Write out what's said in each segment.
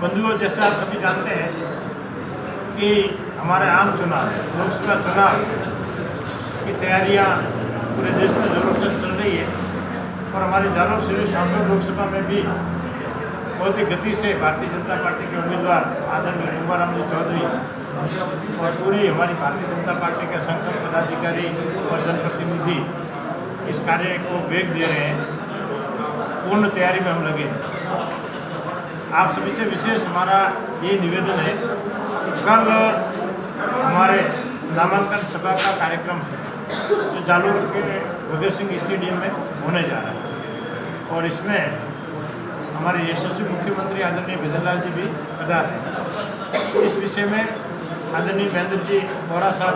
बंधुओं, जैसे आप सभी जानते हैं कि हमारे आम चुनाव, लोकसभा चुनाव की तैयारियां पूरे देश में जोरों से चल रही है और हमारे जालौर से शामपुर लोकसभा में भी बहुत ही गति से भारतीय जनता पार्टी के उम्मीदवार आदरणीय लुंबाराम जी चौधरी और पूरी हमारी भारतीय जनता पार्टी के संगठन पदाधिकारी और जनप्रतिनिधि इस कार्य को वेग दे रहे हैं। पूर्ण तैयारी में हम लगे हैं। आप सभी से विशेष हमारा ये निवेदन है कि कल हमारे नामांकन सभा का कार्यक्रम है जो जालौर के भगत सिंह स्टेडियम में होने जा रहा है और इसमें हमारे यशस्वी मुख्यमंत्री आदरणीय भजन लाल जी भी पधार हैं। इस विषय में आदरणीय महेंद्र जी बोरा साहब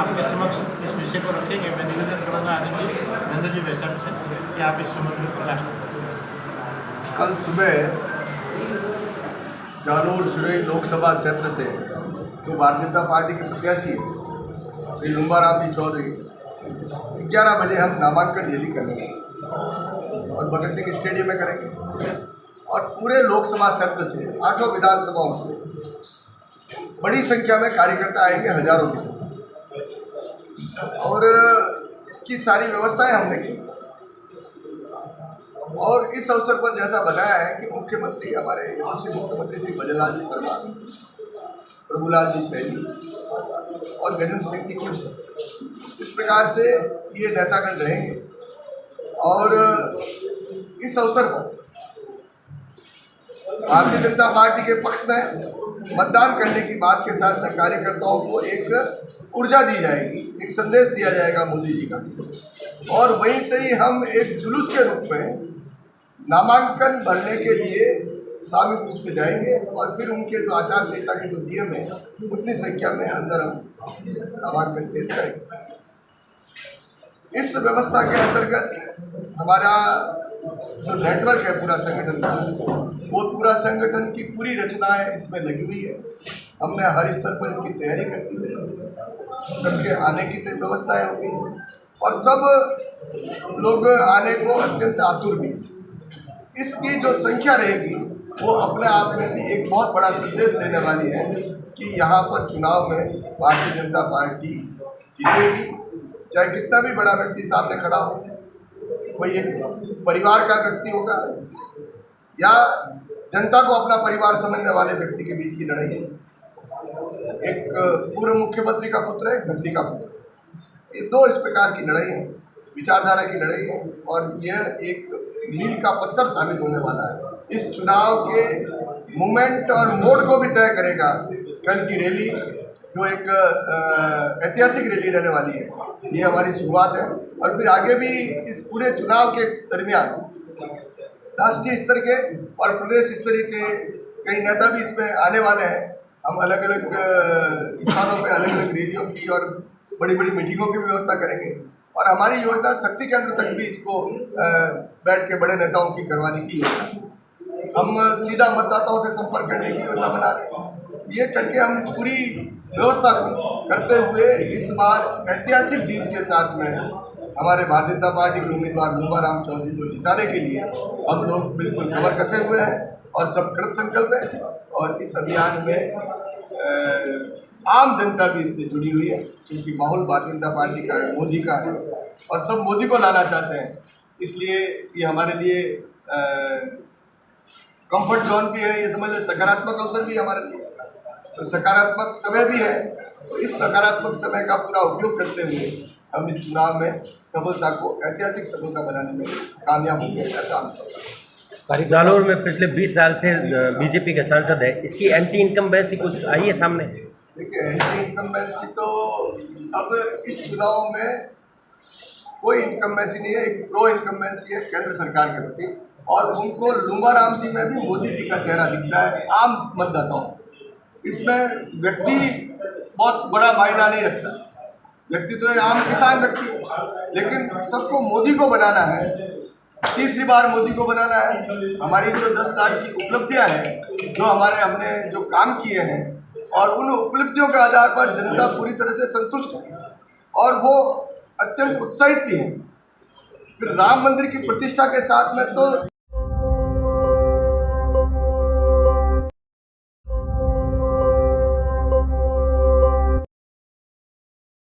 आपके समक्ष इस विषय को रखेंगे। मैं निवेदन करूँगा आदरणीय महेंद्र जी वैशाली से कि आप इस संबंध में प्रकाश करें। कल सुबह जालौर सुरई लोकसभा क्षेत्र से जो भारतीय जनता पार्टी के प्रत्याशी श्री लुंबाराम जी चौधरी 11 बजे हम नामांकन रैली करेंगे और भगत सिंह स्टेडियम में करेंगे और पूरे लोकसभा क्षेत्र से 8 विधानसभाओं से बड़ी संख्या में कार्यकर्ता आएंगे, हजारों की संख्या, और इसकी सारी व्यवस्थाएं हमने की। और इस अवसर पर जैसा बताया है कि मुख्यमंत्री हमारे यशस्वी मुख्यमंत्री श्री भजन लाल जी शर्मा, प्रभुलाल जी सैनी और गजेंद्र सिंह जी ख्यूस, इस प्रकार से ये नेतागण रहेंगे। और इस अवसर पर भारतीय जनता पार्टी के पक्ष में मतदान करने की बात के साथ में कार्यकर्ताओं को एक ऊर्जा दी जाएगी, एक संदेश दिया जाएगा मोदी जी का, और वहीं से ही हम एक जुलूस के रूप में नामांकन भरने के लिए सामूहिक रूप से जाएंगे और फिर उनके जो आचार संहिता के जो नियम है उतनी संख्या में अंदर हम नामांकन पेश करेंगे। इस व्यवस्था के अंतर्गत हमारा जो नेटवर्क है पूरा संगठन का, वो पूरा संगठन की पूरी रचनाएं इसमें लगी हुई है। हमने हर स्तर पर इसकी तैयारी कर दी है, सबके आने की व्यवस्थाएं होगी और सब लोग आने को अत्यंत आतुर भी। इसकी जो संख्या रहेगी वो अपने आप में भी एक बहुत बड़ा संदेश देने वाली है कि यहाँ पर चुनाव में भारतीय जनता पार्टी जीतेगी, चाहे कितना भी बड़ा व्यक्ति सामने खड़ा हो, कोई एक परिवार का व्यक्ति होगा या जनता को अपना परिवार समझने वाले व्यक्ति के बीच की लड़ाई है। एक पूर्व मुख्यमंत्री का पुत्र है, एक धरती का पुत्र, ये दो इस प्रकार की लड़ाई है, विचारधारा की लड़ाई है और यह एक मील का पत्थर साबित होने वाला है। इस चुनाव के मूवमेंट और मोड को भी तय करेगा कल की रैली, जो एक ऐतिहासिक रैली रहने वाली है। ये हमारी शुरुआत है और फिर आगे भी इस पूरे चुनाव के दरमियान राष्ट्रीय स्तर के और प्रदेश स्तर के कई नेता भी इसमें आने वाले हैं। हम अलग अलग स्थानों पे अलग अलग रैलियों की और बड़ी बड़ी मीटिंगों की व्यवस्था करेंगे और हमारी योजना शक्ति केंद्र तक भी इसको बैठ के बड़े नेताओं की करवाने की योजना, हम सीधा मतदाताओं से संपर्क करने की योजना बना रहे हैं। ये करके हम इस पूरी व्यवस्था को करते हुए इस बार ऐतिहासिक जीत के साथ में हमारे भारतीय जनता पार्टी के उम्मीदवार लुंबाराम चौधरी को जिताने के लिए हम लोग बिल्कुल कमर कसे हुए हैं और सब कृत संकल्प है। और इस अभियान में आम जनता भी इससे जुड़ी हुई है, क्योंकि माहौल भारतीय जनता पार्टी का है, मोदी का है और सब मोदी को लाना चाहते हैं। इसलिए ये हमारे लिए कंफर्ट जोन भी है, ये समझ लें सकारात्मक अवसर भी हमारे लिए, तो सकारात्मक समय भी है। तो इस सकारात्मक समय का पूरा उपयोग करते हुए हम इस चुनाव में सफलता को ऐतिहासिक सफलता बनाने में कामयाब होंगे, ऐसा हम समझते हैं। जालौर में पिछले 20 साल से बीजेपी के सांसद है, इसकी एंटी इनकम्बेंसी कुछ आई है सामने? देखिए, एंटी इनकम्बेंसी तो अब इस चुनाव में कोई इनकम्बेंसी नहीं है, एक प्रो इनकम्बेंसी है केंद्र सरकार के प्रति और उनको लुंबाराम जी में भी मोदी जी का चेहरा दिखता है आम मतदाताओं। इसमें व्यक्ति बहुत बड़ा मायना नहीं रखता, व्यक्ति तो आम किसान व्यक्ति, लेकिन सबको मोदी को बनाना है, तीसरी बार मोदी को बनाना है। हमारी जो 10 साल की उपलब्धियां हैं, जो हमने जो काम किए हैं और उन उपलब्धियों के आधार पर जनता पूरी तरह से संतुष्ट है और वो अत्यंत उत्साहित भी है। फिर राम मंदिर की प्रतिष्ठा के साथ में तो